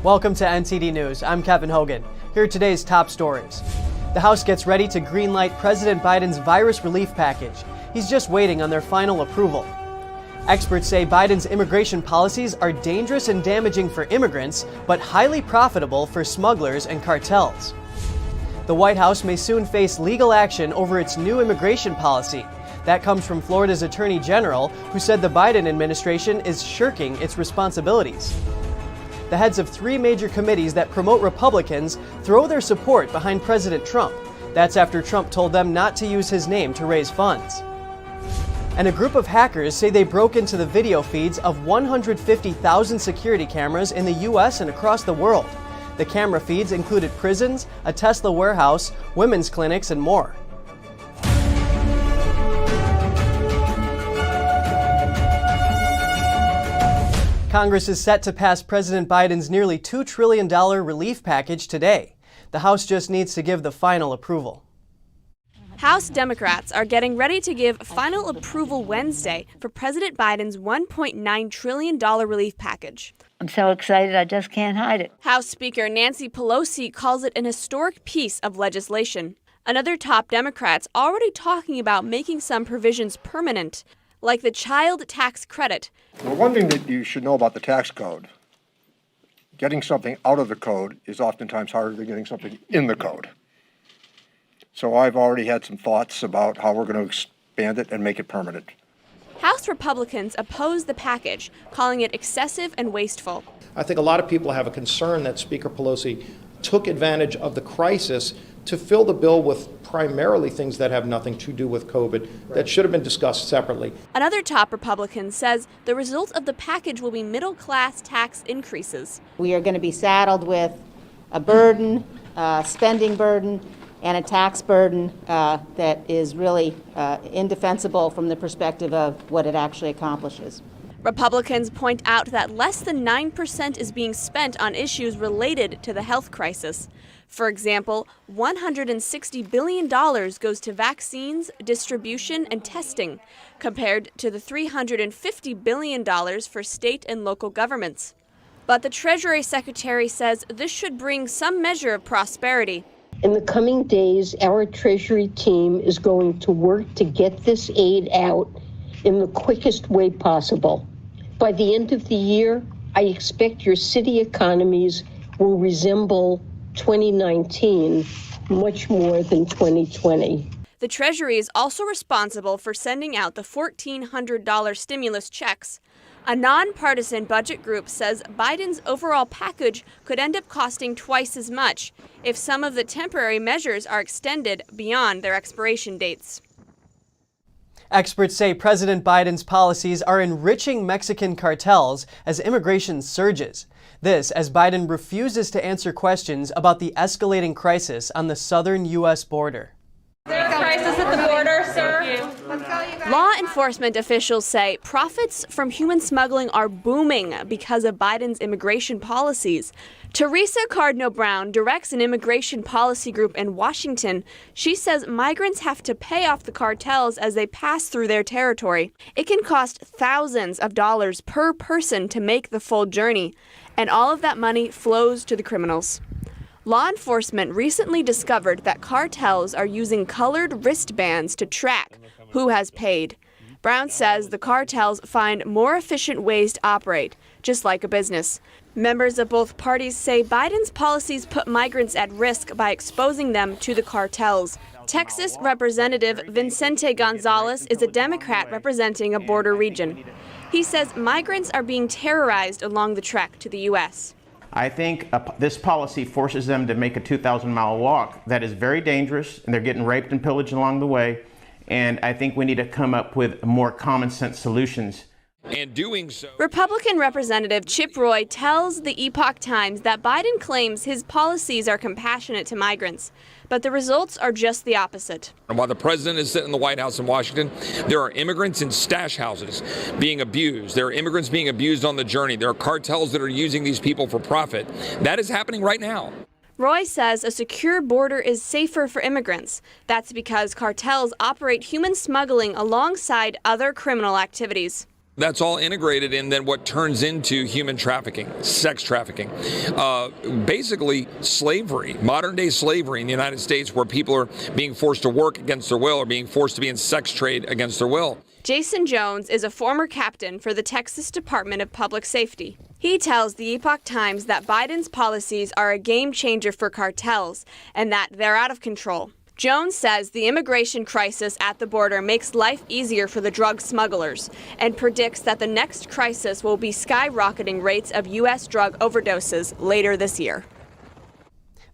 Welcome to NTD News. I'm Kevin Hogan. Here are today's top stories. The House gets ready to greenlight President Biden's virus relief package. He's just waiting on their final approval. Experts say Biden's immigration policies are dangerous and damaging for immigrants, but highly profitable for smugglers and cartels. The White House may soon face legal action over its new immigration policy. That comes from Florida's Attorney General, who said the Biden administration is shirking its responsibilities. The heads of three major committees that promote Republicans throw their support behind President Trump. That's after Trump told them not to use his name to raise funds. And a group of hackers say they broke into the video feeds of 150,000 security cameras in the U.S. and across the world. The camera feeds included prisons, a Tesla warehouse, women's clinics, and more. Congress is set to pass President Biden's nearly $2 trillion relief package today. The House just needs to give the final approval. House Democrats are getting ready to give final approval Wednesday for President Biden's $1.9 trillion relief package. I'm so excited, I just can't hide it. House Speaker Nancy Pelosi calls it an historic piece of legislation. Another top Democrats already talking about making some provisions permanent, like the child tax credit. Well, one thing that you should know about the tax code, getting something out of the code is oftentimes harder than getting something in the code. So I've already had some thoughts about how we're going to expand it and make it permanent. House Republicans oppose the package, calling it excessive and wasteful. I think a lot of people have a concern that Speaker Pelosi took advantage of the crisis to fill the bill with primarily things that have nothing to do with COVID that should have been discussed separately. Another top Republican says the result of the package will be middle-class tax increases. We are going to be saddled with a burden, spending burden, and a tax burden that is really indefensible from the perspective of what it actually accomplishes. Republicans point out that less than 9% is being spent on issues related to the health crisis. For example, $160 billion goes to vaccines, distribution, and testing, compared to the $350 billion for state and local governments. But the Treasury Secretary says this should bring some measure of prosperity. In the coming days, our Treasury team is going to work to get this aid out in the quickest way possible. By the end of the year, I expect your city economies will resemble 2019 much more than 2020. The Treasury is also responsible for sending out the $1,400 stimulus checks. A nonpartisan budget group says Biden's overall package could end up costing twice as much if some of the temporary measures are extended beyond their expiration dates. Experts say President Biden's policies are enriching Mexican cartels as immigration surges. This as Biden refuses to answer questions about the escalating crisis on the southern U.S. border. There's a crisis at the border, sir. Law enforcement officials say profits from human smuggling are booming because of Biden's immigration policies. Teresa Cardinal-Brown directs an immigration policy group in Washington. She says migrants have to pay off the cartels as they pass through their territory. It can cost thousands of dollars per person to make the full journey, and all of that money flows to the criminals. Law enforcement recently discovered that cartels are using colored wristbands to track who has paid. Brown says the cartels find more efficient ways to operate, just like a business. Members of both parties say Biden's policies put migrants at risk by exposing them to the cartels. Texas Representative Vicente Gonzalez is a Democrat representing a border region. He says migrants are being terrorized along the trek to the U.S. I think this policy forces them to make a 2,000-mile walk that is very dangerous, and they're getting raped and pillaged along the way. And I think we need to come up with more common sense solutions. And doing so, Republican Representative Chip Roy tells the Epoch Times that Biden claims his policies are compassionate to migrants, but the results are just the opposite. And while the president is sitting in the White House in Washington, there are immigrants in stash houses being abused. There are immigrants being abused on the journey. There are cartels that are using these people for profit. That is happening right now. Roy says a secure border is safer for immigrants. That's because cartels operate human smuggling alongside other criminal activities. That's all integrated in then what turns into human trafficking, sex trafficking, basically slavery, modern day slavery in the United States, where people are being forced to work against their will or being forced to be in sex trade against their will. Jason Jones is a former captain for the Texas Department of Public Safety. He tells the Epoch Times that Biden's policies are a game changer for cartels and that they're out of control. Jones says the immigration crisis at the border makes life easier for the drug smugglers and predicts that the next crisis will be skyrocketing rates of U.S. drug overdoses later this year.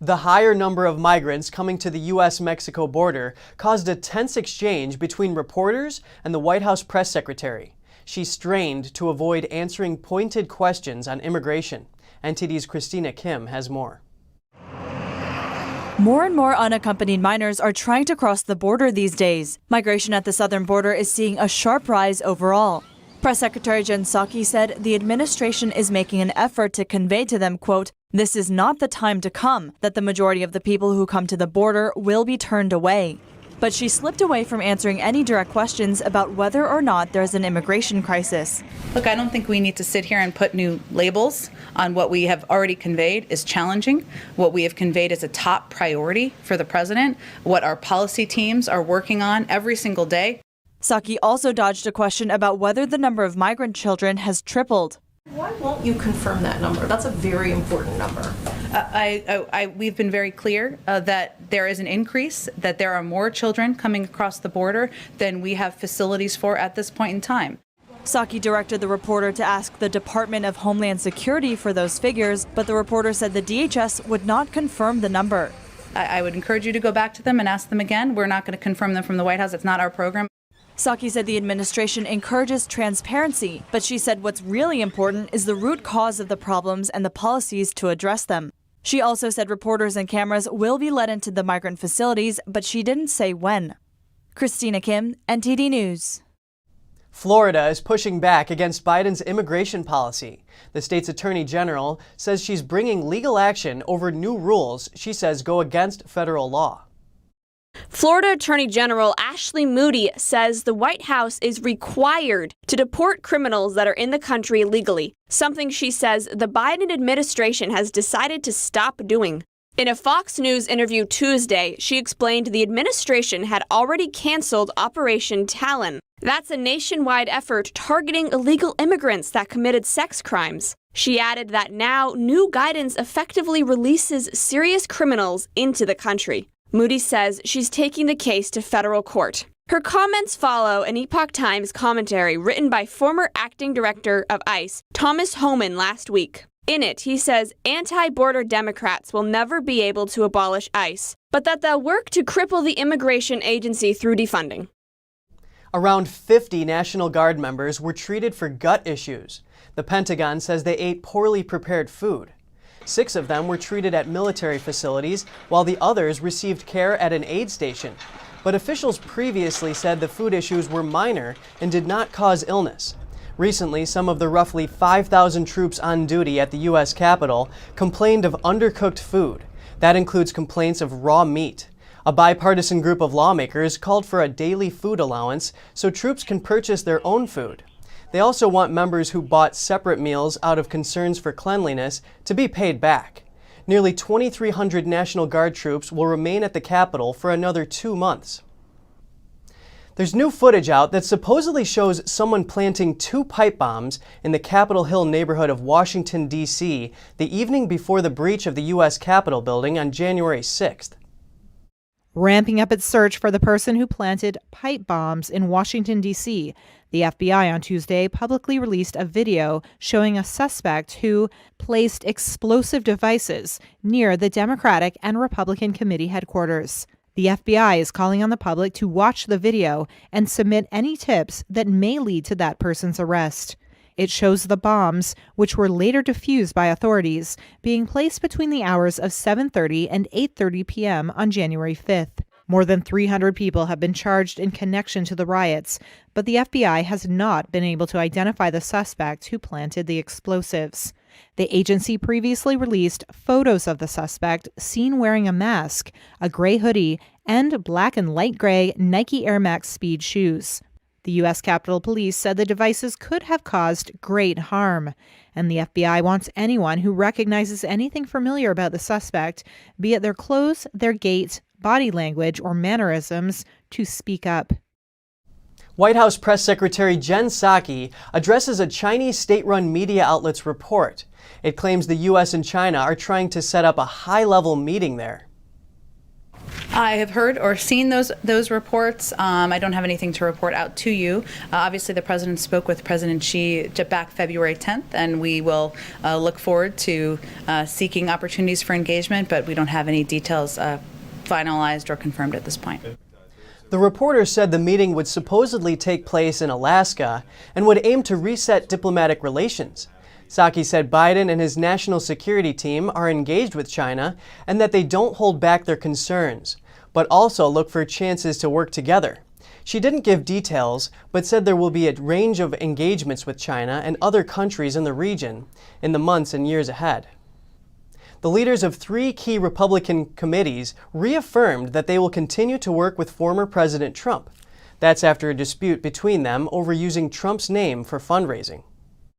The higher number of migrants coming to the U.S.-Mexico border caused a tense exchange between reporters and the White House press secretary. She strained to avoid answering pointed questions on immigration. NTD's Christina Kim has more. More and more unaccompanied minors are trying to cross the border these days. Migration at the southern border is seeing a sharp rise overall. Press Secretary Jen Psaki said the administration is making an effort to convey to them, quote, "This is not the time to come, that the majority of the people who come to the border will be turned away." But she slipped away from answering any direct questions about whether or not there's an immigration crisis. Look, I don't think we need to sit here and put new labels on what we have already conveyed is challenging. What we have conveyed is a top priority for the president, what our policy teams are working on every single day. Psaki also dodged a question about whether the number of migrant children has tripled. Why won't you confirm that number? That's a very important number. We've been very clear that there is an increase, that there are more children coming across the border than we have facilities for at this point in time. Psaki directed the reporter to ask the Department of Homeland Security for those figures, but the reporter said the DHS would not confirm the number. I would encourage you to go back to them and ask them again. We're not going to confirm them from the White House. It's not our program. Psaki said the administration encourages transparency, but she said what's really important is the root cause of the problems and the policies to address them. She also said reporters and cameras will be let into the migrant facilities, but she didn't say when. Christina Kim, NTD News. Florida is pushing back against Biden's immigration policy. The state's attorney general says she's bringing legal action over new rules she says go against federal law. Florida Attorney General Ashley Moody says the White House is required to deport criminals that are in the country illegally, something she says the Biden administration has decided to stop doing. In a Fox News interview Tuesday, she explained the administration had already canceled Operation Talon. That's a nationwide effort targeting illegal immigrants that committed sex crimes. She added that now new guidance effectively releases serious criminals into the country. Moody says she's taking the case to federal court. Her comments follow an Epoch Times commentary written by former acting director of ICE, Thomas Homan, last week. In it, he says anti-border Democrats will never be able to abolish ICE, but that they'll work to cripple the immigration agency through defunding. Around 50 National Guard members were treated for gut issues. The Pentagon says they ate poorly prepared food. 6 of them were treated at military facilities, while the others received care at an aid station. But officials previously said the food issues were minor and did not cause illness. Recently, some of the roughly 5,000 troops on duty at the U.S. Capitol complained of undercooked food. That includes complaints of raw meat. A bipartisan group of lawmakers called for a daily food allowance so troops can purchase their own food. They also want members who bought separate meals out of concerns for cleanliness to be paid back. Nearly 2,300 National Guard troops will remain at the Capitol for another 2 months. There's new footage out that supposedly shows someone planting 2 pipe bombs in the Capitol Hill neighborhood of Washington, D.C. the evening before the breach of the U.S. Capitol building on January 6th. Ramping up its search for the person who planted pipe bombs in Washington, D.C., the FBI on Tuesday publicly released a video showing a suspect who placed explosive devices near the Democratic and Republican committee headquarters. The FBI is calling on the public to watch the video and submit any tips that may lead to that person's arrest. It shows the bombs, which were later defused by authorities, being placed between the hours of 7:30 and 8:30 p.m. on January 5th. More than 300 people have been charged in connection to the riots, but the FBI has not been able to identify the suspect who planted the explosives. The agency previously released photos of the suspect seen wearing a mask, a gray hoodie, and black and light gray Nike Air Max Speed shoes. The U.S. Capitol Police said the devices could have caused great harm, and the FBI wants anyone who recognizes anything familiar about the suspect, be it their clothes, their gait, body language, or mannerisms, to speak up. White House Press Secretary Jen Psaki addresses a Chinese state-run media outlet's report. It claims the U.S. and China are trying to set up a high-level meeting there. I have heard or seen those reports. I don't have anything to report out to you. Obviously, the president spoke with President Xi back February 10th, and we will look forward to seeking opportunities for engagement, but we don't have any details finalized or confirmed at this point. The reporter said the meeting would supposedly take place in Alaska and would aim to reset diplomatic relations. Psaki said Biden and his national security team are engaged with China and that they don't hold back their concerns, but also look for chances to work together. She didn't give details, but said there will be a range of engagements with China and other countries in the region in the months and years ahead. The leaders of 3 key Republican committees reaffirmed that they will continue to work with former President Trump. That's after a dispute between them over using Trump's name for fundraising.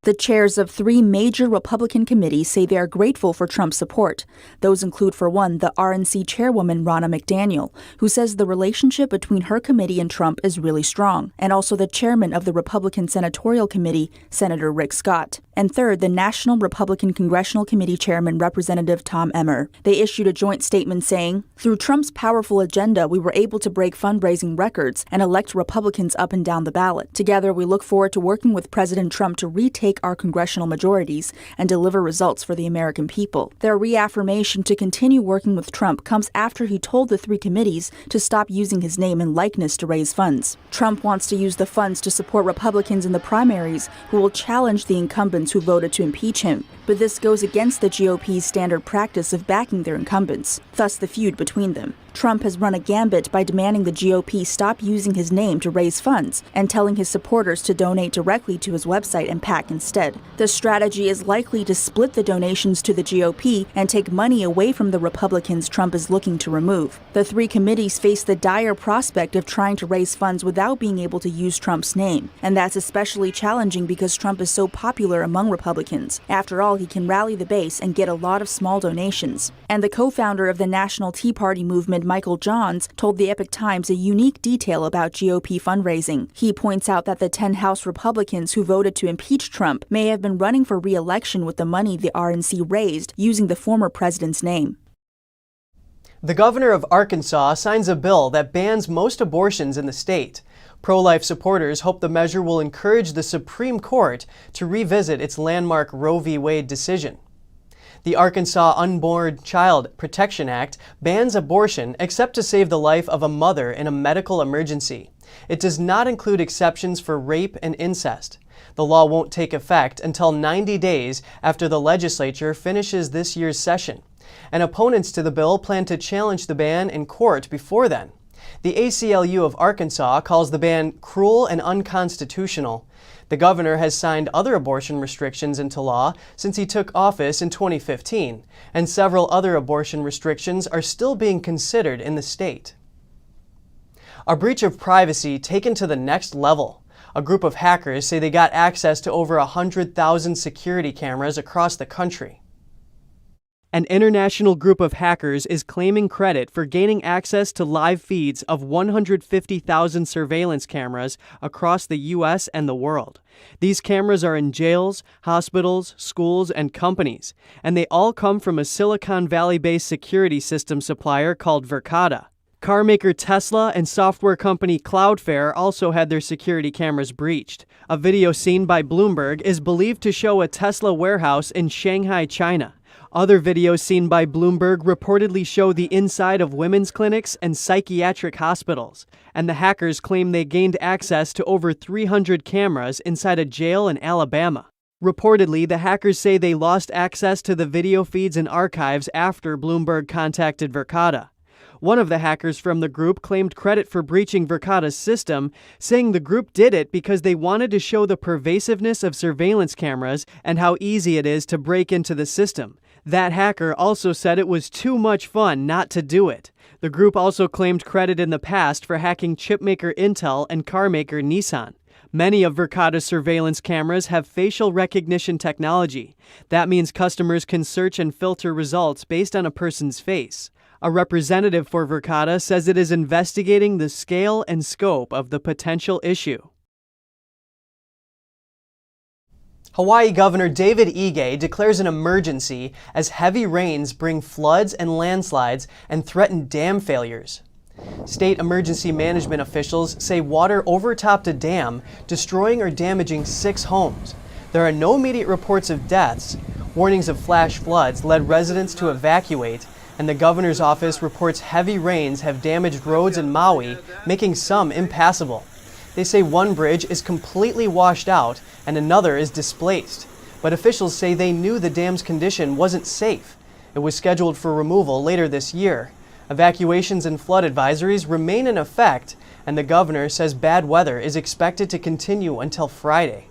The chairs of 3 major Republican committees say they are grateful for Trump's support. Those include, for one, the RNC chairwoman Ronna McDaniel, who says the relationship between her committee and Trump is really strong, and also the chairman of the Republican Senatorial Committee, Senator Rick Scott. And third, the National Republican Congressional Committee Chairman, Representative Tom Emmer. They issued a joint statement saying, "Through Trump's powerful agenda, we were able to break fundraising records and elect Republicans up and down the ballot. Together, we look forward to working with President Trump to retake our congressional majorities and deliver results for the American people." Their reaffirmation to continue working with Trump comes after he told the 3 committees to stop using his name and likeness to raise funds. Trump wants to use the funds to support Republicans in the primaries who will challenge the incumbents who voted to impeach him. But this goes against the GOP's standard practice of backing their incumbents, thus the feud between them. Trump has run a gambit by demanding the GOP stop using his name to raise funds and telling his supporters to donate directly to his website and PAC instead. The strategy is likely to split the donations to the GOP and take money away from the Republicans Trump is looking to remove. The 3 committees face the dire prospect of trying to raise funds without being able to use Trump's name, and that's especially challenging because Trump is so popular among Republicans. After all, he can rally the base and get a lot of small donations. And the co-founder of the National Tea Party movement, Michael Johns, told the Epoch Times a unique detail about GOP fundraising. He points out that the 10 House Republicans who voted to impeach Trump may have been running for re-election with the money the RNC raised using the former president's name. The governor of Arkansas signs a bill that bans most abortions in the state. Pro-life supporters hope the measure will encourage the Supreme Court to revisit its landmark Roe v. Wade decision. The Arkansas Unborn Child Protection Act bans abortion except to save the life of a mother in a medical emergency. It does not include exceptions for rape and incest. The law won't take effect until 90 days after the legislature finishes this year's session, and opponents to the bill plan to challenge the ban in court before then. The ACLU of Arkansas calls the ban cruel and unconstitutional. The governor has signed other abortion restrictions into law since he took office in 2015, and several other abortion restrictions are still being considered in the state. A breach of privacy taken to the next level. A group of hackers say they got access to over 100,000 security cameras across the country. An international group of hackers is claiming credit for gaining access to live feeds of 150,000 surveillance cameras across the U.S. and the world. These cameras are in jails, hospitals, schools, and companies, and they all come from a Silicon Valley-based security system supplier called Verkada. Car maker Tesla and software company Cloudflare also had their security cameras breached. A video seen by Bloomberg is believed to show a Tesla warehouse in Shanghai, China. Other videos seen by Bloomberg reportedly show the inside of women's clinics and psychiatric hospitals, and the hackers claim they gained access to over 300 cameras inside a jail in Alabama. Reportedly, the hackers say they lost access to the video feeds and archives after Bloomberg contacted Verkada. One of the hackers from the group claimed credit for breaching Verkada's system, saying the group did it because they wanted to show the pervasiveness of surveillance cameras and how easy it is to break into the system. That hacker also said it was too much fun not to do it. The group also claimed credit in the past for hacking chipmaker Intel and carmaker Nissan. Many of Verkada's surveillance cameras have facial recognition technology. That means customers can search and filter results based on a person's face. A representative for Verkada says it is investigating the scale and scope of the potential issue. Hawaii Governor David Ige declares an emergency as heavy rains bring floods and landslides and threaten dam failures. State emergency management officials say water overtopped a dam, destroying or damaging 6 homes. There are no immediate reports of deaths. Warnings of flash floods led residents to evacuate, and the governor's office reports heavy rains have damaged roads in Maui, making some impassable. They say one bridge is completely washed out and another is displaced. But officials say they knew the dam's condition wasn't safe. It was scheduled for removal later this year. Evacuations and flood advisories remain in effect, and the governor says bad weather is expected to continue until Friday.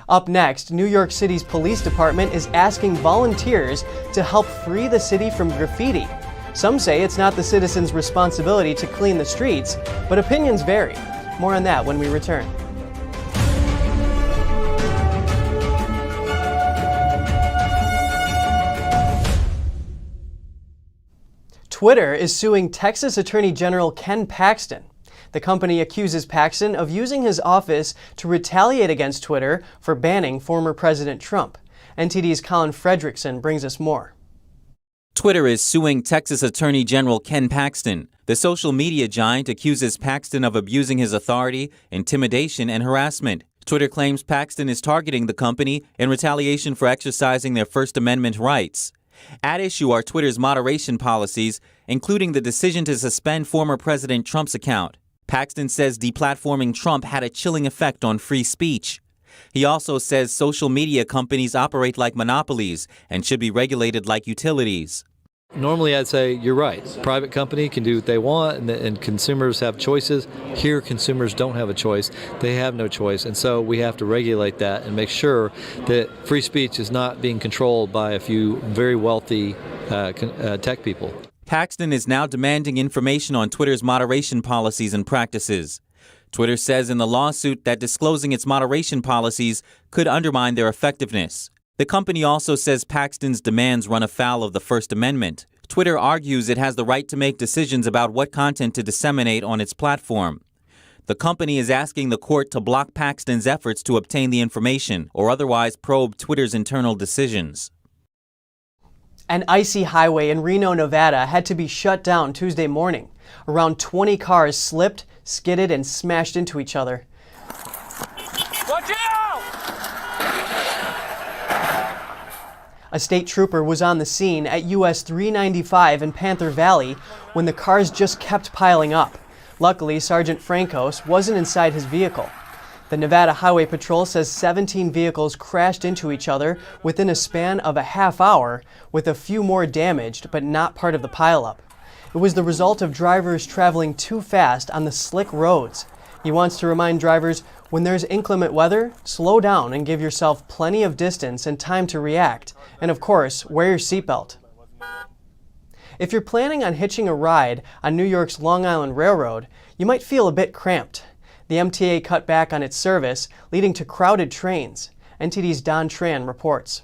Up next, New York City's police department is asking volunteers to help free the city from graffiti. Some say it's not the citizens' responsibility to clean the streets, but opinions vary. More on that when we return. Twitter is suing Texas Attorney General Ken Paxton. The company accuses Paxton of using his office to retaliate against Twitter for banning former President Trump. NTD's Colin Fredrickson brings us more. Twitter is suing Texas Attorney General Ken Paxton. The social media giant accuses Paxton of abusing his authority, intimidation, and harassment. Twitter claims Paxton is targeting the company in retaliation for exercising their First Amendment rights. At issue are Twitter's moderation policies, including the decision to suspend former President Trump's account. Paxton says deplatforming Trump had a chilling effect on free speech. He also says social media companies operate like monopolies and should be regulated like utilities. Normally, I'd say you're right. Private company can do what they want, and consumers have choices. Here, consumers don't have a choice. They have no choice, and so we have to regulate that and make sure that free speech is not being controlled by a few very wealthy tech people. Paxton is now demanding information on Twitter's moderation policies and practices. Twitter says in the lawsuit that disclosing its moderation policies could undermine their effectiveness. The company also says Paxton's demands run afoul of the First Amendment. Twitter argues it has the right to make decisions about what content to disseminate on its platform. The company is asking the court to block Paxton's efforts to obtain the information or otherwise probe Twitter's internal decisions. An icy highway in Reno, Nevada had to be shut down Tuesday morning. Around 20 cars slipped, skidded, and smashed into each other. Watch out! A state trooper was on the scene at US 395 in Panther Valley when the cars just kept piling up. Luckily, Sergeant Francos wasn't inside his vehicle. The Nevada Highway Patrol says 17 vehicles crashed into each other within a span of a half hour, with a few more damaged but not part of the pileup. It was the result of drivers traveling too fast on the slick roads. He wants to remind drivers, when there's inclement weather, slow down and give yourself plenty of distance and time to react. And of course, wear your seatbelt. If you're planning on hitching a ride on New York's Long Island Railroad, you might feel a bit cramped. The MTA cut back on its service, leading to crowded trains. NTD's Don Tran reports.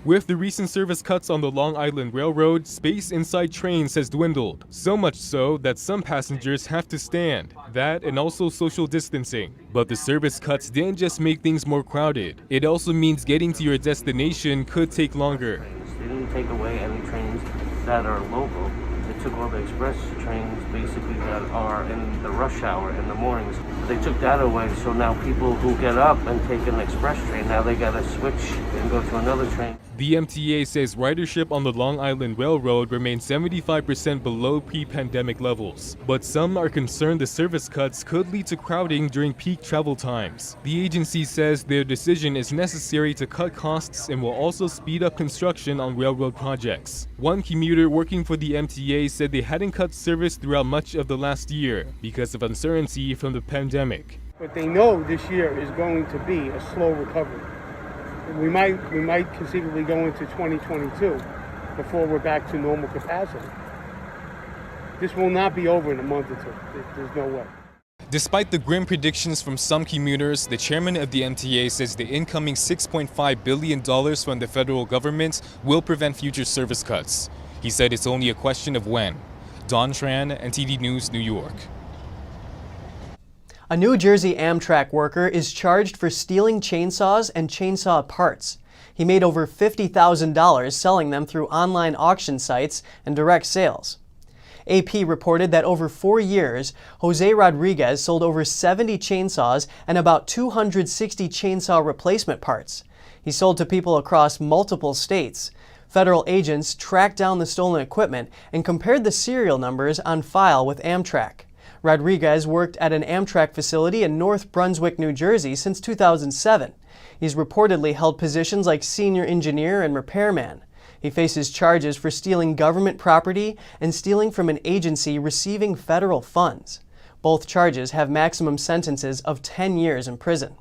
With the recent service cuts on the Long Island Railroad, space inside trains has dwindled. So much so that some passengers have to stand. That and also social distancing. But the service cuts didn't just make things more crowded. It also means getting to your destination could take longer. They didn't take away any trains that are local. They took all the express trains basically that are in the rush hour in the mornings. They took that away, so now people who get up and take an express train, now they gotta switch and go to another train. The MTA says ridership on the Long Island Railroad remains 75% below pre-pandemic levels. But some are concerned the service cuts could lead to crowding during peak travel times. The agency says their decision is necessary to cut costs and will also speed up construction on railroad projects. One commuter working for the MTA said they hadn't cut service throughout much of the last year because of uncertainty from the pandemic. But they know this year is going to be a slow recovery. We might conceivably go into 2022 before we're back to normal capacity. This will not be over in a month or two. There's no way. Despite the grim predictions from some commuters, the chairman of the MTA says the incoming $6.5 billion from the federal government will prevent future service cuts. He said it's only a question of when. Don Tran, NTD News, New York. A New Jersey Amtrak worker is charged for stealing chainsaws and chainsaw parts. He made over $50,000 selling them through online auction sites and direct sales. AP reported that over 4 years, Jose Rodriguez sold over 70 chainsaws and about 260 chainsaw replacement parts. He sold to people across multiple states. Federal agents tracked down the stolen equipment and compared the serial numbers on file with Amtrak. Rodriguez worked at an Amtrak facility in North Brunswick, New Jersey since 2007. He's reportedly held positions like senior engineer and repairman. He faces charges for stealing government property and stealing from an agency receiving federal funds. Both charges have maximum sentences of 10 years in prison.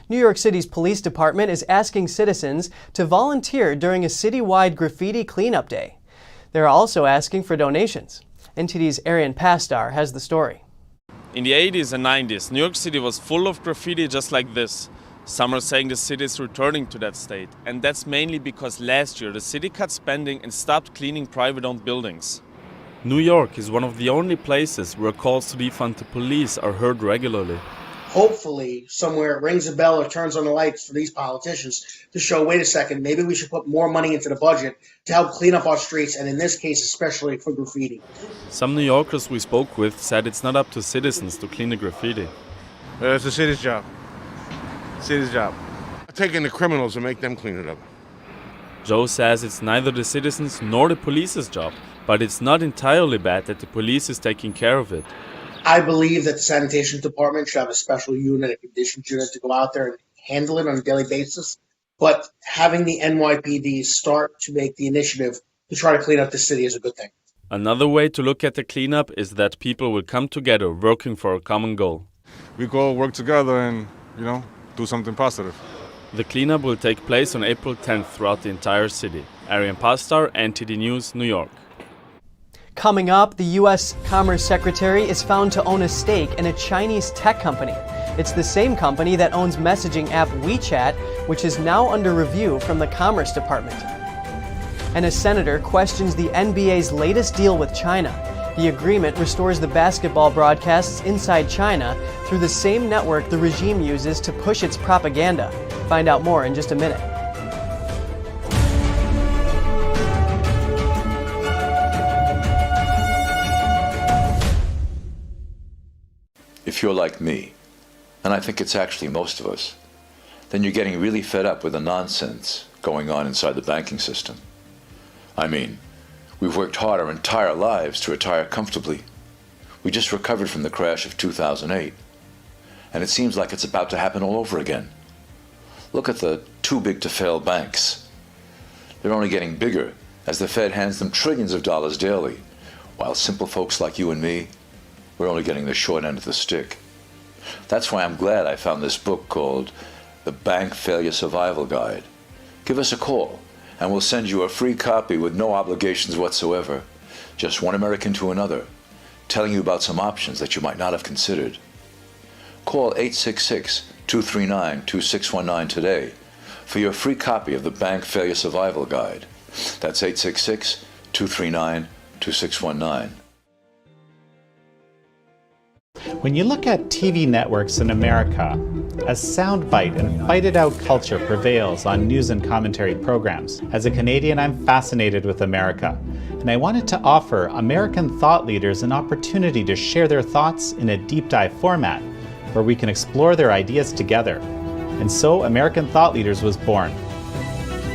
New York City's police department is asking citizens to volunteer during a citywide graffiti cleanup day. They're also asking for donations. NTD's Arian Pastar has the story. In the 80s and 90s, New York City was full of graffiti just like this. Some are saying the city is returning to that state, and that's mainly because last year the city cut spending and stopped cleaning private-owned buildings. New York is one of the only places where calls to defund the police are heard regularly. Hopefully, somewhere it rings a bell or turns on the lights for these politicians to show, wait a second, maybe we should put more money into the budget to help clean up our streets, and in this case, especially for graffiti. Some New Yorkers we spoke with said it's not up to citizens to clean the graffiti. It's the city's job. City's job. Taking the criminals and make them clean it up. Joe says it's neither the citizens nor the police's job, but it's not entirely bad that the police is taking care of it. I believe that the sanitation department should have a special unit, a conditions unit to go out there and handle it on a daily basis. But having the NYPD start to make the initiative to try to clean up the city is a good thing. Another way to look at the cleanup is that people will come together working for a common goal. We go work together and, do something positive. The cleanup will take place on April 10th throughout the entire city. Arian Pastar, NTD News, New York. Coming up, the U.S. Commerce Secretary is found to own a stake in a Chinese tech company. It's the same company that owns messaging app WeChat, which is now under review from the Commerce Department. And a senator questions the NBA's latest deal with China. The agreement restores the basketball broadcasts inside China through the same network the regime uses to push its propaganda. Find out more in just a minute. If you're like me, and I think it's actually most of us, then you're getting really fed up with the nonsense going on inside the banking system. I mean, we've worked hard our entire lives to retire comfortably. We just recovered from the crash of 2008, and it seems like it's about to happen all over again. Look at the too big to fail banks. They're only getting bigger as the Fed hands them trillions of dollars daily, while simple folks like you and me, we're only getting the short end of the stick. That's why I'm glad I found this book called The Bank Failure Survival Guide. Give us a call, and we'll send you a free copy with no obligations whatsoever. Just one American to another, telling you about some options that you might not have considered. Call 866-239-2619 today for your free copy of the Bank Failure Survival Guide. That's 866-239-2619. When you look at TV networks in America, a soundbite and fight-it-out culture prevails on news and commentary programs. As a Canadian, I'm fascinated with America, and I wanted to offer American thought leaders an opportunity to share their thoughts in a deep dive format, where we can explore their ideas together. And so American Thought Leaders was born.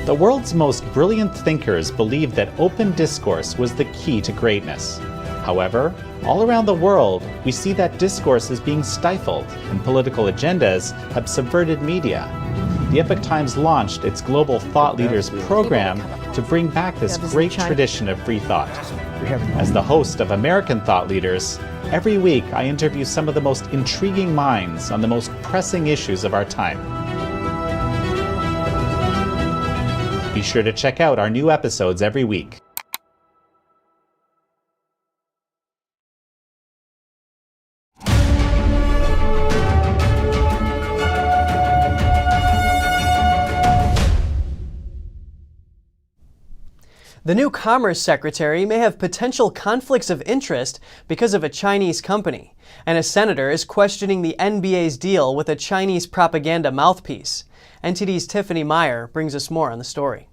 The world's most brilliant thinkers believed that open discourse was the key to greatness. However, all around the world, we see that discourse is being stifled, and political agendas have subverted media. The Epoch Times launched its Global Thought Leaders program to bring back this great tradition of free thought. As the host of American Thought Leaders, every week I interview some of the most intriguing minds on the most pressing issues of our time. Be sure to check out our new episodes every week. The new Commerce Secretary may have potential conflicts of interest because of a Chinese company, and a senator is questioning the NBA's deal with a Chinese propaganda mouthpiece. NTD's Tiffany Meyer brings us more on the story.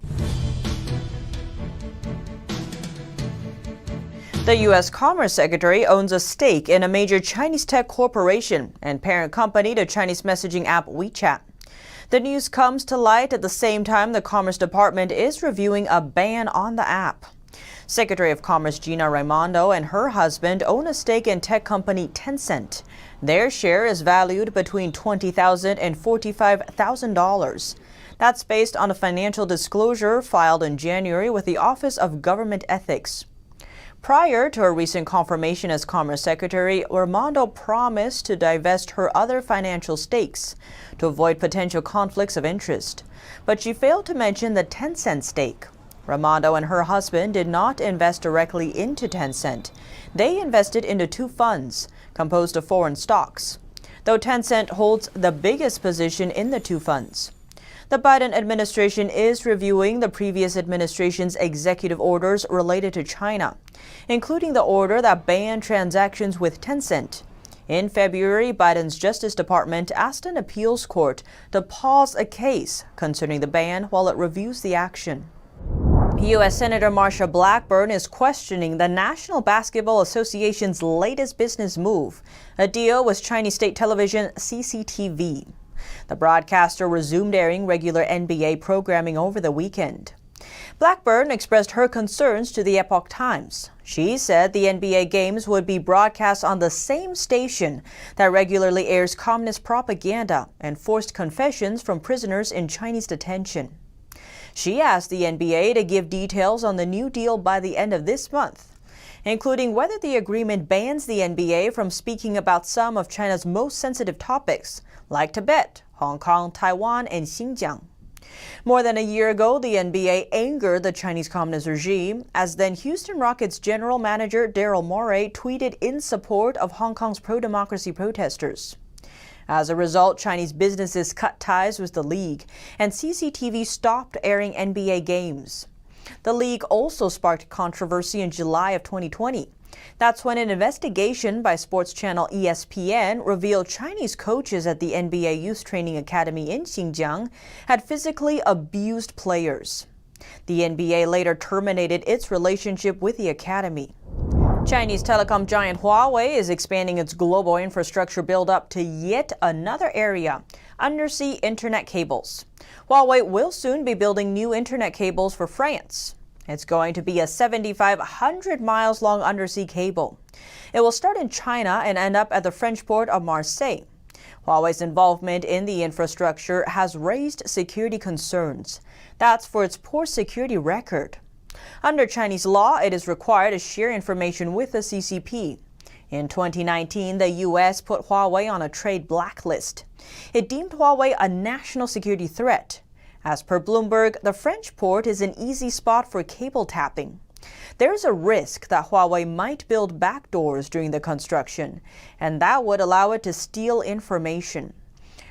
The U.S. Commerce Secretary owns a stake in a major Chinese tech corporation and parent company to Chinese messaging app WeChat. The news comes to light at the same time the Commerce Department is reviewing a ban on the app. Secretary of Commerce Gina Raimondo and her husband own a stake in tech company Tencent. Their share is valued between $20,000 and $45,000. That's based on a financial disclosure filed in January with the Office of Government Ethics. Prior to her recent confirmation as Commerce Secretary, Raimondo promised to divest her other financial stakes to avoid potential conflicts of interest. But she failed to mention the Tencent stake. Raimondo and her husband did not invest directly into Tencent. They invested into two funds composed of foreign stocks, though Tencent holds the biggest position in the two funds. The Biden administration is reviewing the previous administration's executive orders related to China, including the order that banned transactions with Tencent. In February, Biden's Justice Department asked an appeals court to pause a case concerning the ban while it reviews the action. U.S. Senator Marsha Blackburn is questioning the National Basketball Association's latest business move, a deal with Chinese state television CCTV. The broadcaster resumed airing regular NBA programming over the weekend. Blackburn expressed her concerns to the Epoch Times. She said the NBA games would be broadcast on the same station that regularly airs communist propaganda and forced confessions from prisoners in Chinese detention. She asked the NBA to give details on the new deal by the end of this month, including whether the agreement bans the NBA from speaking about some of China's most sensitive topics, like Tibet, Hong Kong, Taiwan, and Xinjiang. More than a year ago, the NBA angered the Chinese Communist regime as then Houston Rockets general manager Daryl Morey tweeted in support of Hong Kong's pro-democracy protesters. As a result, Chinese businesses cut ties with the league, and CCTV stopped airing NBA games. The league also sparked controversy in July of 2020. That's when an investigation by sports channel ESPN revealed Chinese coaches at the NBA Youth Training Academy in Xinjiang had physically abused players. The NBA later terminated its relationship with the academy. Chinese telecom giant Huawei is expanding its global infrastructure build-up to yet another area, undersea internet cables. Huawei will soon be building new internet cables for France. It's going to be a 7,500 miles long undersea cable. It will start in China and end up at the French port of Marseille. Huawei's involvement in the infrastructure has raised security concerns. That's for its poor security record. Under Chinese law, it is required to share information with the CCP. In 2019, the U.S. put Huawei on a trade blacklist. It deemed Huawei a national security threat. As per Bloomberg, the French port is an easy spot for cable tapping. There's a risk that Huawei might build backdoors during the construction, and that would allow it to steal information.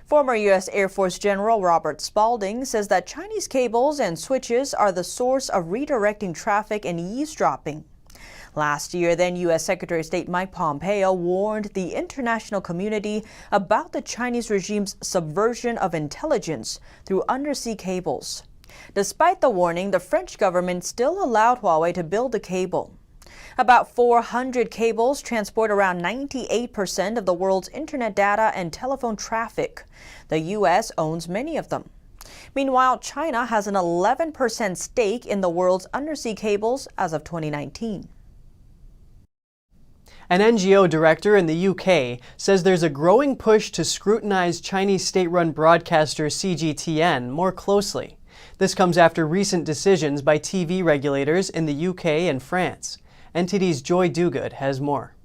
Former U.S. Air Force General Robert Spalding says that Chinese cables and switches are the source of redirecting traffic and eavesdropping. Last year, then U.S. Secretary of State Mike Pompeo warned the international community about the Chinese regime's subversion of intelligence through undersea cables. Despite the warning, the French government still allowed Huawei to build the cable. About 400 cables transport around 98% of the world's internet data and telephone traffic. The U.S. owns many of them. Meanwhile, China has an 11% stake in the world's undersea cables as of 2019. An NGO director in the UK says there's a growing push to scrutinize Chinese state-run broadcaster CGTN more closely. This comes after recent decisions by TV regulators in the UK and France. NTD's Joy Duguid has more.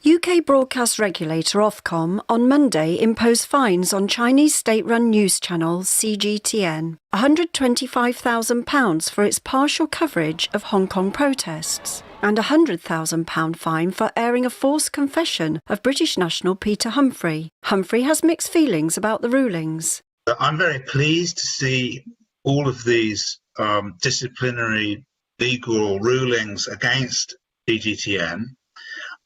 UK broadcast regulator Ofcom on Monday imposed fines on Chinese state-run news channel CGTN, £125,000 for its partial coverage of Hong Kong protests, and a £100,000 fine for airing a false confession of British national Peter Humphrey. Humphrey has mixed feelings about the rulings. I'm very pleased to see all of these disciplinary legal rulings against CGTN.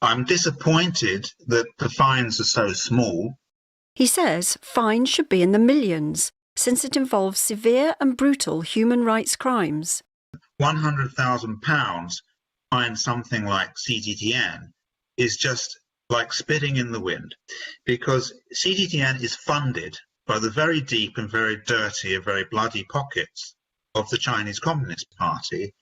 I'm disappointed that the fines are so small. He says fines should be in the millions, since it involves severe and brutal human rights crimes. £100,000 fine something like CGTN is just like spitting in the wind, because CGTN is funded by the very deep and very dirty and very bloody pockets of the Chinese Communist Party.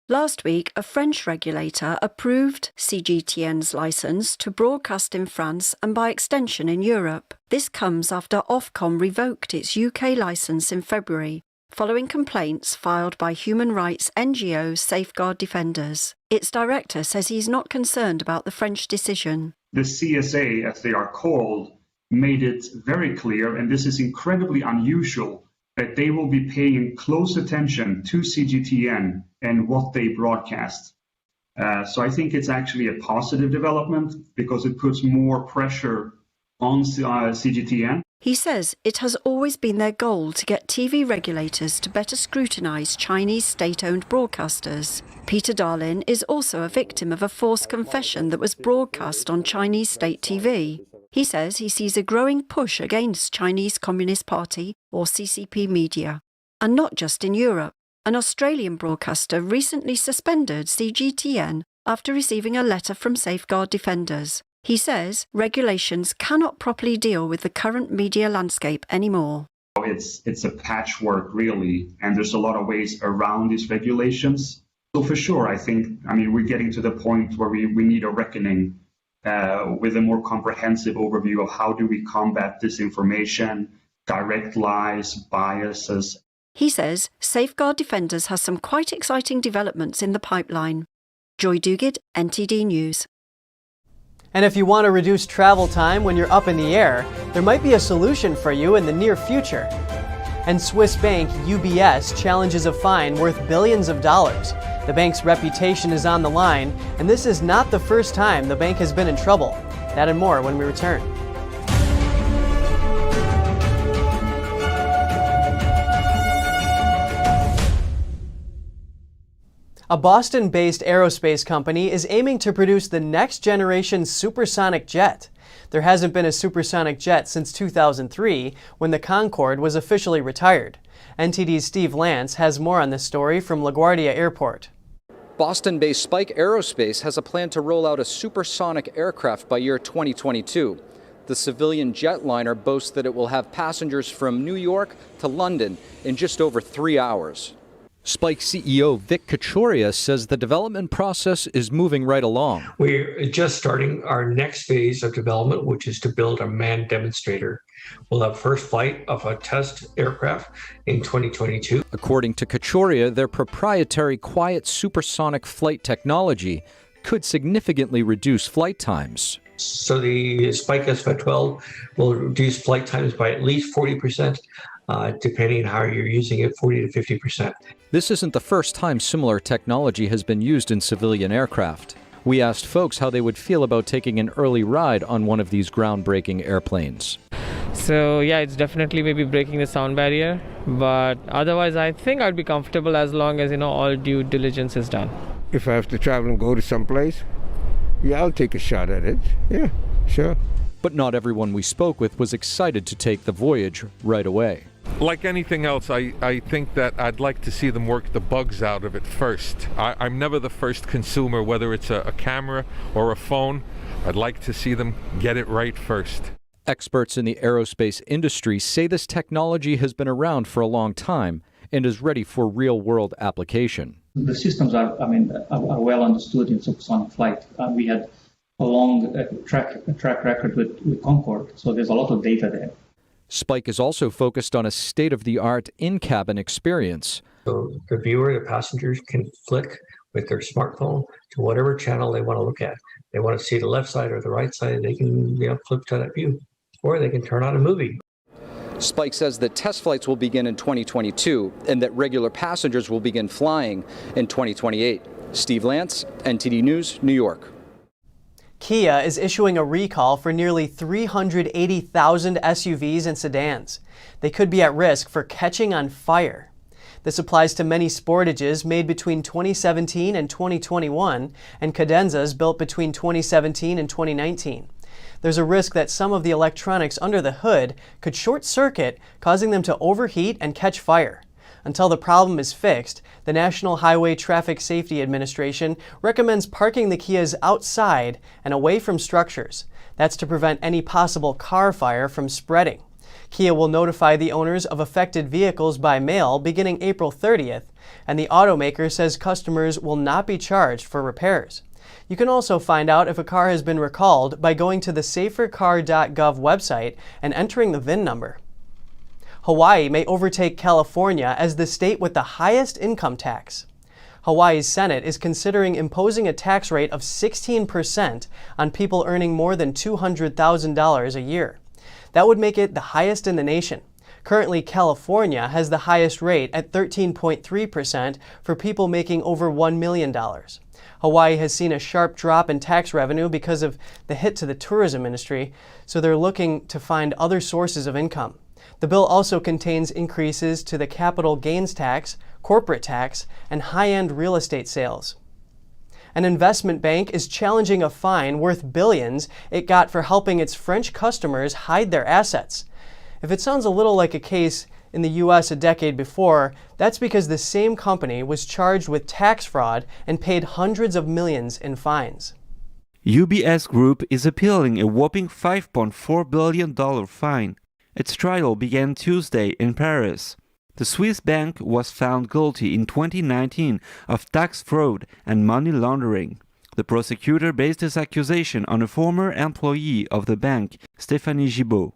Last week, a French regulator approved CGTN's licence to broadcast in France and by extension in Europe. This comes after Ofcom revoked its UK licence in February, following complaints filed by human rights NGO Safeguard Defenders. Its director says he's not concerned about the French decision. The CSA, as they are called, made it very clear, and this is incredibly unusual, that they will be paying close attention to CGTN and what they broadcast. So I think it's actually a positive development because it puts more pressure on CGTN. He says it has always been their goal to get TV regulators to better scrutinise Chinese state-owned broadcasters. Peter Darlin is also a victim of a false confession that was broadcast on Chinese state TV. He says he sees a growing push against Chinese Communist Party, or CCP media. And not just in Europe. An Australian broadcaster recently suspended CGTN after receiving a letter from Safeguard Defenders. He says regulations cannot properly deal with the current media landscape anymore. It's a patchwork, really, and there's a lot of ways around these regulations. So for sure, I think, we're getting to the point where we need a reckoning with a more comprehensive overview of how do we combat disinformation, direct lies, biases. He says Safeguard Defenders has some quite exciting developments in the pipeline. Joy Duguid, NTD News. And if you want to reduce travel time when you're up in the air, there might be a solution for you in the near future. And Swiss bank UBS challenges a fine worth billions of dollars. The bank's reputation is on the line, and this is not the first time the bank has been in trouble. That and more when we return. A Boston-based aerospace company is aiming to produce the next generation supersonic jet. There hasn't been a supersonic jet since 2003, when the Concorde was officially retired. NTD's Steve Lance has more on this story from LaGuardia Airport. Boston-based Spike Aerospace has a plan to roll out a supersonic aircraft by year 2022. The civilian jetliner boasts that it will have passengers from New York to London in just over 3 hours. Spike CEO Vic Kachoria says the development process is moving right along. We're just starting our next phase of development, which is to build a manned demonstrator. We'll have first flight of a test aircraft in 2022. According to Kachoria, their proprietary quiet supersonic flight technology could significantly reduce flight times. So the Spike SFAT-12 will reduce flight times by at least 40%. Depending on how you're using it, 40 to 50%. This isn't the first time similar technology has been used in civilian aircraft. We asked folks how they would feel about taking an early ride on one of these groundbreaking airplanes. So yeah, it's definitely maybe breaking the sound barrier, but otherwise I think I'd be comfortable as long as, all due diligence is done. If I have to travel and go to someplace, yeah, I'll take a shot at it. Yeah, sure. But not everyone we spoke with was excited to take the voyage right away. Like anything else, I think that I'd like to see them work the bugs out of it first. I'm never the first consumer, whether it's a camera or a phone. I'd like to see them get it right first. Experts in the aerospace industry say this technology has been around for a long time and is ready for real-world application. The systems are well understood in supersonic flight. We had a long track record with Concorde, so there's a lot of data there. Spike is also focused on a state-of-the-art in-cabin experience. So the viewer, the passengers can flick with their smartphone to whatever channel they want to look at. They want to see the left side or the right side, they can flip to that view. Or they can turn on a movie. Spike says that test flights will begin in 2022 and that regular passengers will begin flying in 2028. Steve Lance, NTD News, New York. Kia is issuing a recall for nearly 380,000 SUVs and sedans. They could be at risk for catching on fire. This applies to many Sportages made between 2017 and 2021 and Cadenzas built between 2017 and 2019. There's a risk that some of the electronics under the hood could short circuit, causing them to overheat and catch fire. Until the problem is fixed, the National Highway Traffic Safety Administration recommends parking the Kias outside and away from structures. That's to prevent any possible car fire from spreading. Kia will notify the owners of affected vehicles by mail beginning April 30th, and the automaker says customers will not be charged for repairs. You can also find out if a car has been recalled by going to the safercar.gov website and entering the VIN number. Hawaii may overtake California as the state with the highest income tax. Hawaii's Senate is considering imposing a tax rate of 16% on people earning more than $200,000 a year. That would make it the highest in the nation. Currently, California has the highest rate at 13.3% for people making over $1 million. Hawaii has seen a sharp drop in tax revenue because of the hit to the tourism industry, so they're looking to find other sources of income. The bill also contains increases to the capital gains tax, corporate tax, and high-end real estate sales. An investment bank is challenging a fine worth billions it got for helping its French customers hide their assets. If it sounds a little like a case in the U.S. a decade before, that's because the same company was charged with tax fraud and paid hundreds of millions in fines. UBS Group is appealing a whopping $5.4 billion fine. Its trial began Tuesday in Paris. The Swiss bank was found guilty in 2019 of tax fraud and money laundering. The prosecutor based his accusation on a former employee of the bank, Stéphanie Gibault.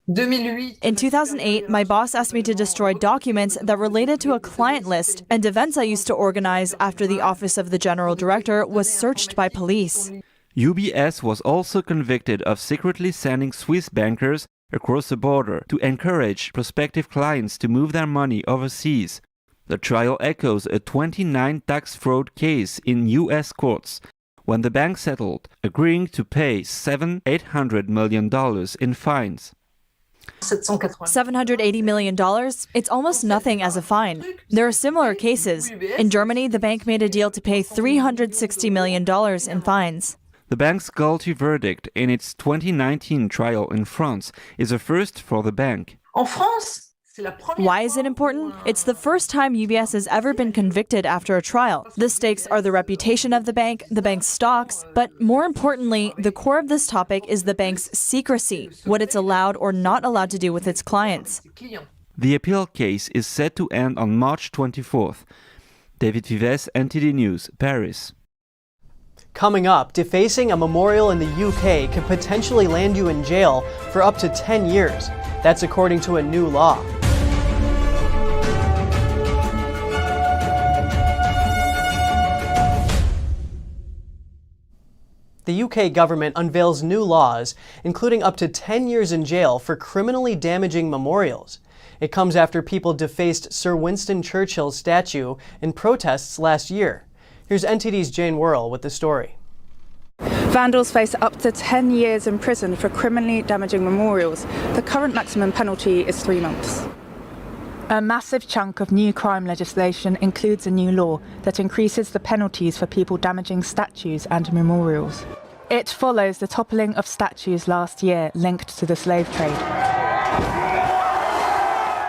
In 2008, my boss asked me to destroy documents that related to a client list and events I used to organize after the office of the general director was searched by police. UBS was also convicted of secretly sending Swiss bankers across the border to encourage prospective clients to move their money overseas. The trial echoes a 2009 tax fraud case in U.S. courts, when the bank settled, agreeing to pay $800 million in fines. $780 million? It's almost nothing as a fine. There are similar cases. In Germany, the bank made a deal to pay $360 million in fines. The bank's guilty verdict in its 2019 trial in France is a first for the bank. Why is it important? It's the first time UBS has ever been convicted after a trial. The stakes are the reputation of the bank's stocks, but more importantly, the core of this topic is the bank's secrecy, what it's allowed or not allowed to do with its clients. The appeal case is set to end on March 24th. David Vives, NTD News, Paris. Coming up, defacing a memorial in the UK could potentially land you in jail for up to 10 years. That's according to a new law. The UK government unveils new laws, including up to 10 years in jail for criminally damaging memorials. It comes after people defaced Sir Winston Churchill's statue in protests last year. Here's NTD's Jane Worrell with the story. Vandals face up to 10 years in prison for criminally damaging memorials. The current maximum penalty is 3 months. A massive chunk of new crime legislation includes a new law that increases the penalties for people damaging statues and memorials. It follows the toppling of statues last year linked to the slave trade.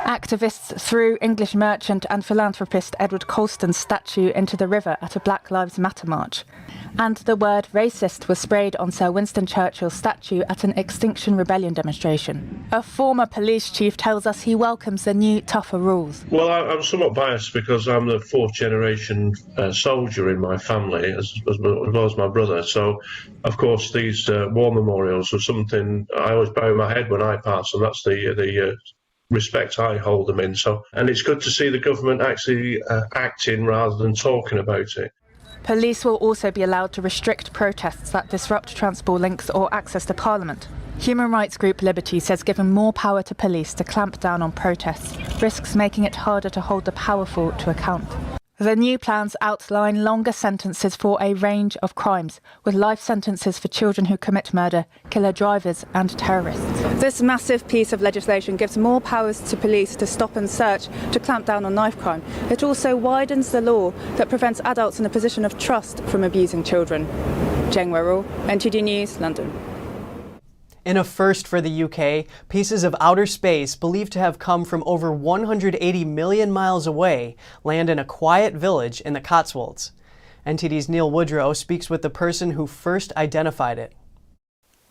Activists threw English merchant and philanthropist Edward Colston's statue into the river at a Black Lives Matter march. And the word racist was sprayed on Sir Winston Churchill's statue at an Extinction Rebellion demonstration. A former police chief tells us he welcomes the new, tougher rules. Well, I'm somewhat biased because I'm the 4th generation soldier in my family, as well as my brother. So, of course, these war memorials are something I always bow my head when I pass, and that's the respect I hold them in. So, and it's good to see the government actually acting rather than talking about it. Police will also be allowed to restrict protests that disrupt transport links or access to Parliament. Human rights group Liberty says giving more power to police to clamp down on protests risks making it harder to hold the powerful to account. The new plans outline longer sentences for a range of crimes, with life sentences for children who commit murder, killer drivers and terrorists. This massive piece of legislation gives more powers to police to stop and search, to clamp down on knife crime. It also widens the law that prevents adults in a position of trust from abusing children. Jeng Werrell, NTD News, London. In a first for the UK, pieces of outer space believed to have come from over 180 million miles away land in a quiet village in the Cotswolds. NTD's Neil Woodrow speaks with the person who first identified it.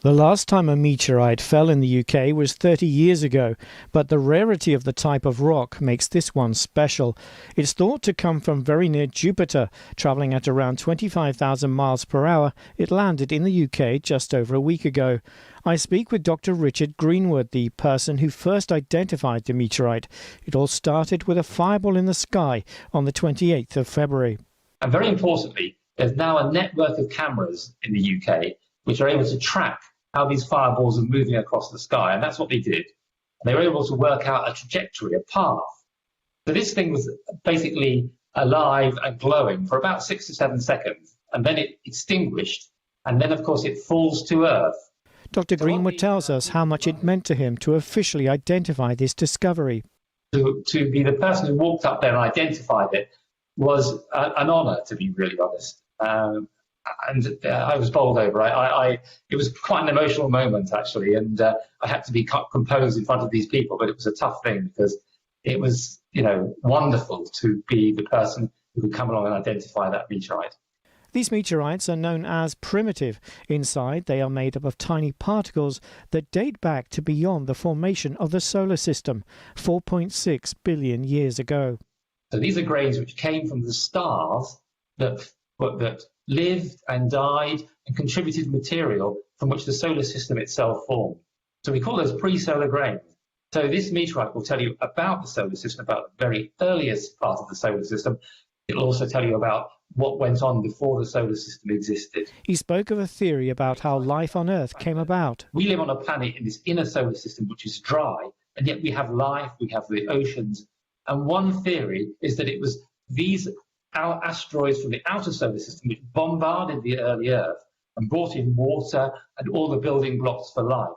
The last time a meteorite fell in the UK was 30 years ago, but the rarity of the type of rock makes this one special. It's thought to come from very near Jupiter. Travelling at around 25,000 miles per hour, it landed in the UK just over a week ago. I speak with Dr. Richard Greenwood, the person who first identified the meteorite. It all started with a fireball in the sky on the 28th of February. And very importantly, there's now a network of cameras in the UK which are able to track how these fireballs are moving across the sky. And that's what they did. They were able to work out a trajectory, a path. So this thing was basically alive and glowing for about 6 to 7 seconds. And then it extinguished. And then, of course, it falls to Earth. Dr. Greenwood tells us how much it meant to him to officially identify this discovery. To be the person who walked up there and identified it was an honour, to be really honest. And I was bowled over. It was quite an emotional moment, actually, and I had to be composed in front of these people, but it was a tough thing because it was, wonderful to be the person who could come along and identify that meteorite. These meteorites are known as primitive. Inside, they are made up of tiny particles that date back to beyond the formation of the solar system, 4.6 billion years ago. So these are grains which came from the stars that lived and died and contributed material from which the solar system itself formed. So we call those pre-solar grains. So this meteorite will tell you about the solar system, about the very earliest part of the solar system. It'll also tell you about what went on before the solar system existed. He spoke of a theory about how life on Earth came about. We live on a planet in this inner solar system which is dry, and yet we have life, we have the oceans. And one theory is that it was these asteroids from the outer solar system which bombarded the early Earth and brought in water and all the building blocks for life.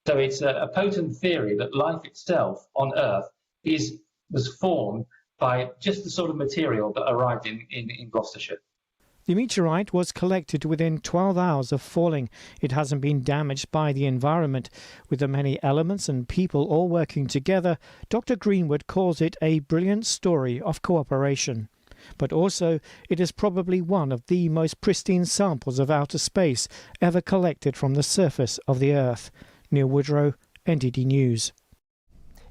So it's a potent theory that life itself on Earth was formed by just the sort of material that arrived in Gloucestershire. The meteorite was collected within 12 hours of falling. It hasn't been damaged by the environment. With the many elements and people all working together, Dr. Greenwood calls it a brilliant story of cooperation. But also, it is probably one of the most pristine samples of outer space ever collected from the surface of the Earth. Neil Woodrow, NTD News.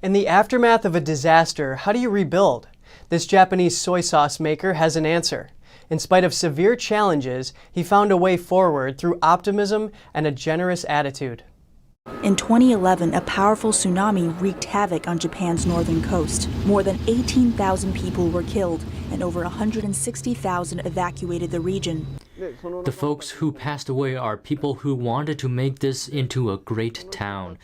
In the aftermath of a disaster, how do you rebuild? This Japanese soy sauce maker has an answer. In spite of severe challenges, he found a way forward through optimism and a generous attitude. In 2011, a powerful tsunami wreaked havoc on Japan's northern coast. More than 18,000 people were killed, and over 160,000 evacuated the region. The folks who passed away are people who wanted to make this into a great town.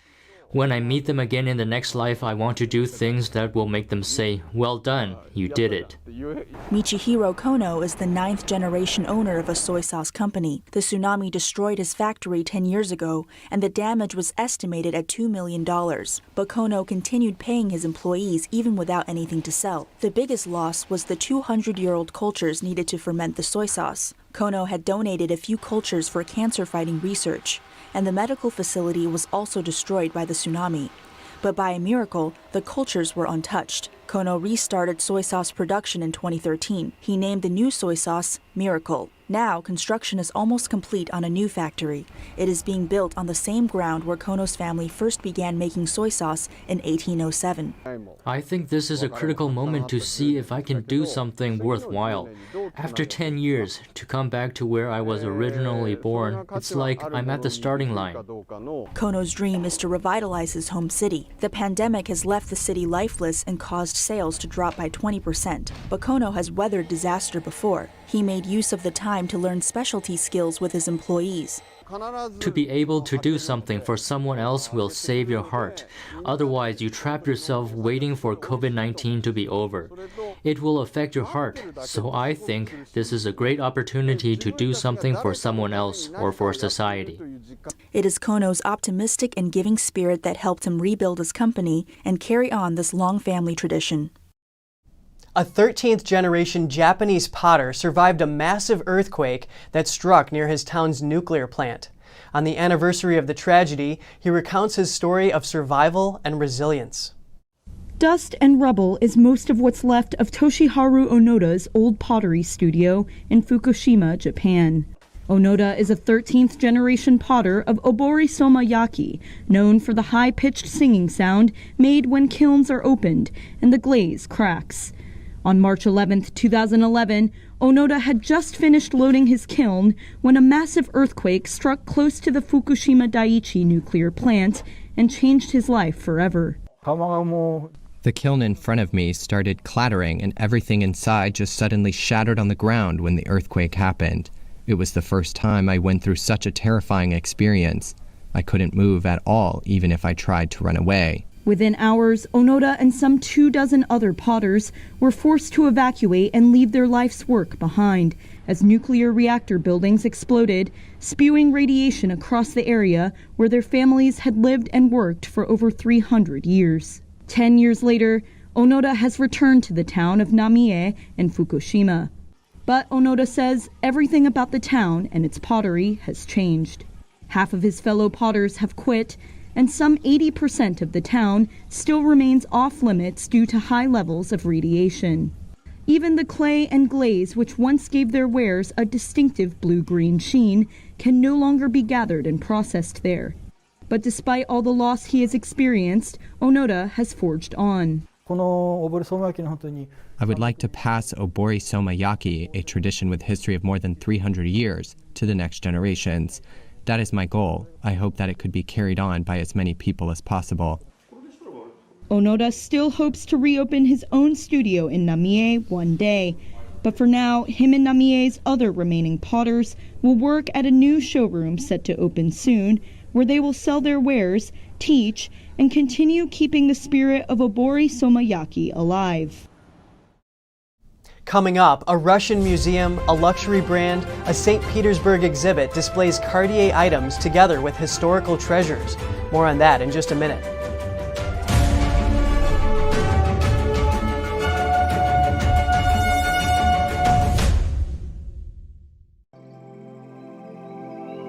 When I meet them again in the next life, I want to do things that will make them say, "Well done, you did it." Michihiro Kono is the 9th generation owner of a soy sauce company. The tsunami destroyed his factory 10 years ago, and the damage was estimated at $2 million. But Kono continued paying his employees even without anything to sell. The biggest loss was the 200-year-old cultures needed to ferment the soy sauce. Kono had donated a few cultures for cancer-fighting research, and the medical facility was also destroyed by the tsunami. But by a miracle, the cultures were untouched. Kono restarted soy sauce production in 2013. He named the new soy sauce Miracle. Now, construction is almost complete on a new factory. It is being built on the same ground where Kono's family first began making soy sauce in 1807. I think this is a critical moment to see if I can do something worthwhile. After 10 years, to come back to where I was originally born, it's like I'm at the starting line. Kono's dream is to revitalize his home city. The pandemic has left the city lifeless and caused sales to drop by 20%. But Kono has weathered disaster before. He made use of the time to learn specialty skills with his employees. To be able to do something for someone else will save your heart. Otherwise, you trap yourself waiting for COVID-19 to be over. It will affect your heart. So I think this is a great opportunity to do something for someone else or for society. It is Kono's optimistic and giving spirit that helped him rebuild his company and carry on this long family tradition. A 13th generation Japanese potter survived a massive earthquake that struck near his town's nuclear plant. On the anniversary of the tragedy, he recounts his story of survival and resilience. Dust and rubble is most of what's left of Toshiharu Onoda's old pottery studio in Fukushima, Japan. Onoda is a 13th generation potter of obori somayaki, known for the high-pitched singing sound made when kilns are opened and the glaze cracks. On March 11, 2011, Onoda had just finished loading his kiln when a massive earthquake struck close to the Fukushima Daiichi nuclear plant and changed his life forever. The kiln in front of me started clattering and everything inside just suddenly shattered on the ground when the earthquake happened. It was the first time I went through such a terrifying experience. I couldn't move at all, even if I tried to run away. Within hours, Onoda and some 24 other potters were forced to evacuate and leave their life's work behind as nuclear reactor buildings exploded, spewing radiation across the area where their families had lived and worked for over 300 years. 10 years later, Onoda has returned to the town of Namie in Fukushima. But Onoda says everything about the town and its pottery has changed. Half of his fellow potters have quit, and some 80% of the town still remains off limits due to high levels of radiation. Even the clay and glaze which once gave their wares a distinctive blue-green sheen can no longer be gathered and processed there. But despite all the loss he has experienced, Onoda has forged on. I would like to pass obori somayaki, a tradition with history of more than 300 years, to the next generations. That is my goal. I hope that it could be carried on by as many people as possible. Onoda still hopes to reopen his own studio in Namie one day. But for now, him and Namie's other remaining potters will work at a new showroom set to open soon, where they will sell their wares, teach, and continue keeping the spirit of obori somayaki alive. Coming up, a Russian museum, a luxury brand, a St. Petersburg exhibit displays Cartier items together with historical treasures. More on that in just a minute.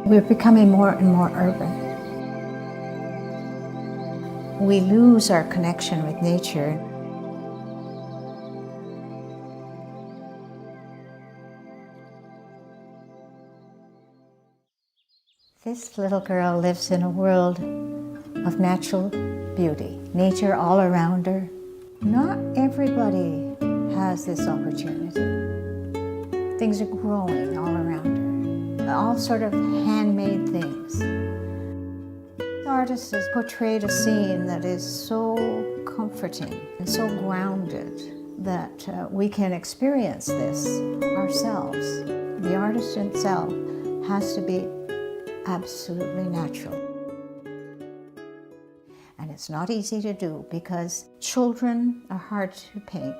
We're becoming more and more urban. We lose our connection with nature. This little girl lives in a world of natural beauty, nature all around her. Not everybody has this opportunity. Things are growing all around her, all sort of handmade things. The artist has portrayed a scene that is so comforting and so grounded that we can experience this ourselves. The artist himself has to be absolutely natural. And it's not easy to do because children are hard to paint.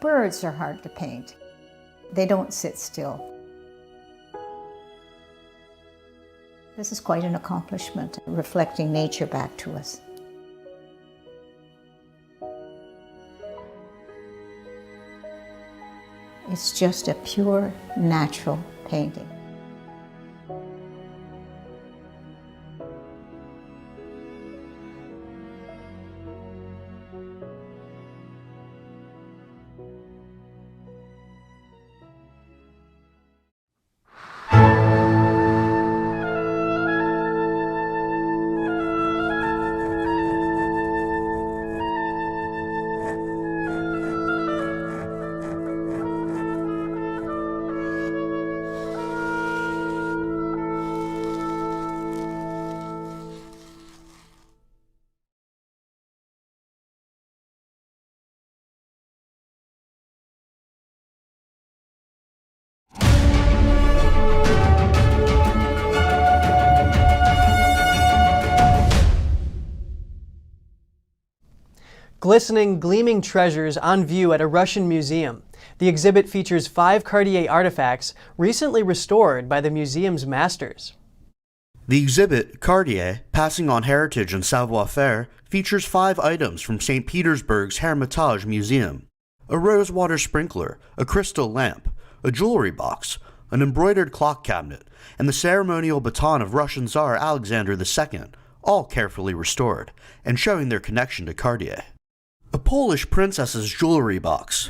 Birds are hard to paint. They don't sit still. This is quite an accomplishment, reflecting nature back to us. It's just a pure, natural painting. Glistening, gleaming treasures on view at a Russian museum. The exhibit features 5 Cartier artifacts recently restored by the museum's masters. The exhibit, Cartier, Passing on Heritage and Savoir-Faire, features 5 items from St. Petersburg's Hermitage Museum. A rosewater sprinkler, a crystal lamp, a jewelry box, an embroidered clock cabinet, and the ceremonial baton of Russian Tsar Alexander II, all carefully restored, and showing their connection to Cartier. A Polish princess's jewelry box.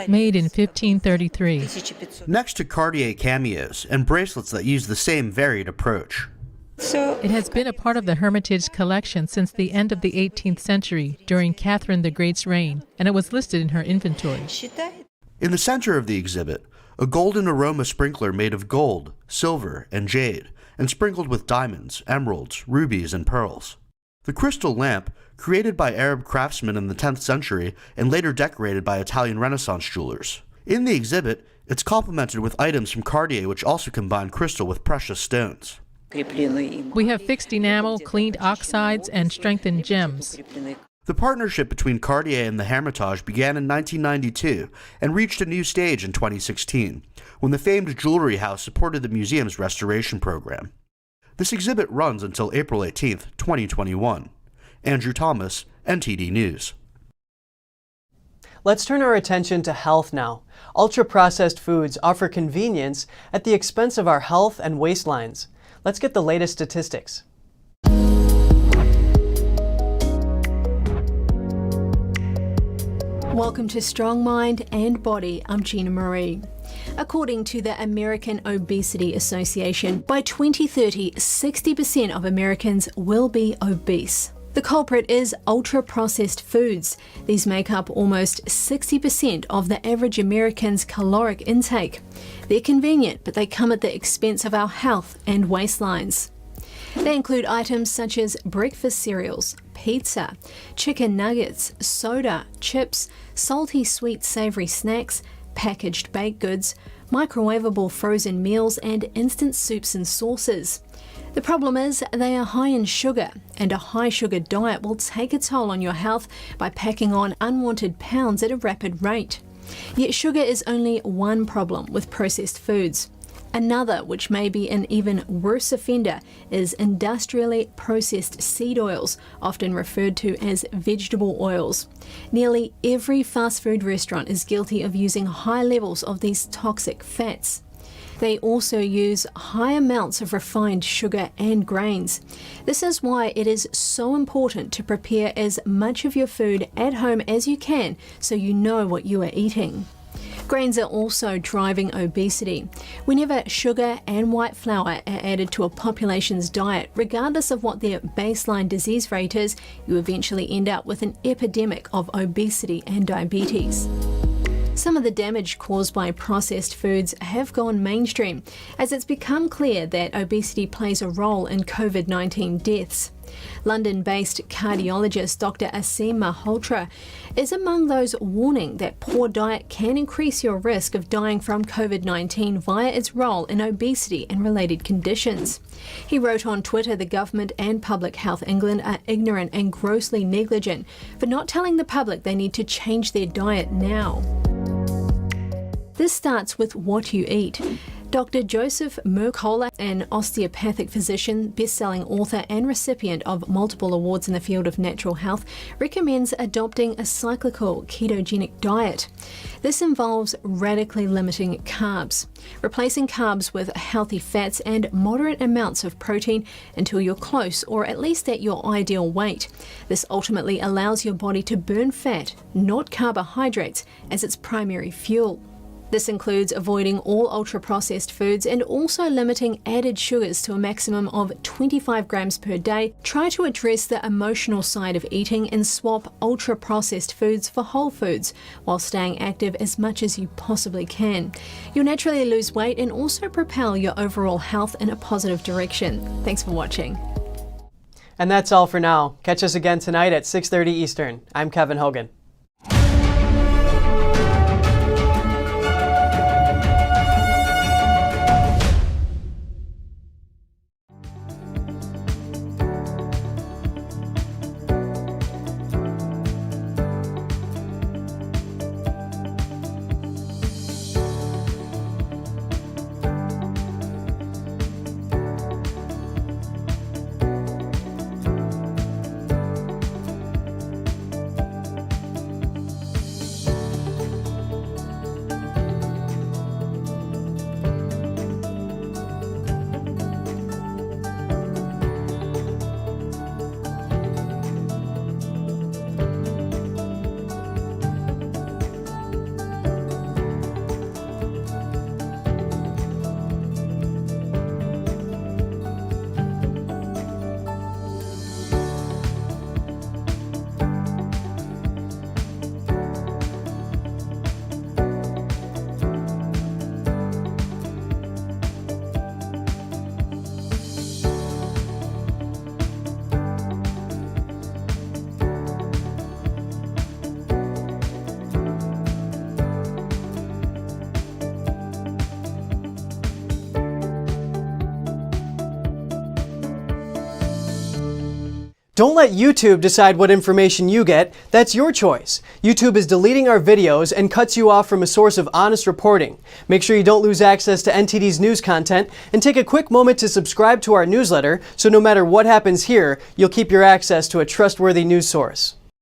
Made in 1533. Next to Cartier cameos and bracelets that use the same varied approach. It has been a part of the Hermitage collection since the end of the 18th century, during Catherine the Great's reign, and it was listed in her inventory. In the center of the exhibit, a golden aroma sprinkler made of gold, silver, and jade, and sprinkled with diamonds, emeralds, rubies, and pearls. The crystal lamp, created by Arab craftsmen in the 10th century and later decorated by Italian Renaissance jewelers. In the exhibit, it's complemented with items from Cartier which also combine crystal with precious stones. We have fixed enamel, cleaned oxides, and strengthened gems. The partnership between Cartier and the Hermitage began in 1992 and reached a new stage in 2016, when the famed jewelry house supported the museum's restoration program. This exhibit runs until April 18, 2021. Andrew Thomas, NTD News. Let's turn our attention to health now. Ultra-processed foods offer convenience at the expense of our health and waistlines. Let's get the latest statistics. Welcome to Strong Mind and Body. I'm Gina Marie. According to the American Obesity Association, by 2030, 60% of Americans will be obese. The culprit is ultra-processed foods. These make up almost 60% of the average American's caloric intake. They're convenient, but they come at the expense of our health and waistlines. They include items such as breakfast cereals, pizza, chicken nuggets, soda, chips, salty, sweet, savory snacks, packaged baked goods, microwavable frozen meals, and instant soups and sauces. The problem is they are high in sugar, and a high sugar diet will take a toll on your health by packing on unwanted pounds at a rapid rate. Yet sugar is only one problem with processed foods. Another, which may be an even worse offender, is industrially processed seed oils, often referred to as vegetable oils. Nearly every fast food restaurant is guilty of using high levels of these toxic fats. They also use high amounts of refined sugar and grains. This is why it is so important to prepare as much of your food at home as you can so you know what you are eating. Grains are also driving obesity. Whenever sugar and white flour are added to a population's diet, regardless of what their baseline disease rate is, you eventually end up with an epidemic of obesity and diabetes. Some of the damage caused by processed foods have gone mainstream, as it's become clear that obesity plays a role in COVID-19 deaths. London-based cardiologist Dr. Aseem Malhotra is among those warning that poor diet can increase your risk of dying from COVID-19 via its role in obesity and related conditions. He wrote on Twitter the government and Public Health England are ignorant and grossly negligent for not telling the public they need to change their diet now. This starts with what you eat. Dr. Joseph Mercola, an osteopathic physician, best-selling author and recipient of multiple awards in the field of natural health, recommends adopting a cyclical ketogenic diet. This involves radically limiting carbs, replacing carbs with healthy fats and moderate amounts of protein until you're close or at least at your ideal weight. This ultimately allows your body to burn fat, not carbohydrates, as its primary fuel. This includes avoiding all ultra-processed foods and also limiting added sugars to a maximum of 25 grams per day. Try to address the emotional side of eating and swap ultra-processed foods for whole foods while staying active as much as you possibly can. You'll naturally lose weight and also propel your overall health in a positive direction. Thanks for watching. And that's all for now. Catch us again tonight at 6:30 Eastern. I'm Kevin Hogan. Don't let YouTube decide what information you get. That's your choice. YouTube is deleting our videos and cuts you off from a source of honest reporting. Make sure you don't lose access to NTD's news content, and take a quick moment to subscribe to our newsletter so no matter what happens here, you'll keep your access to a trustworthy news source.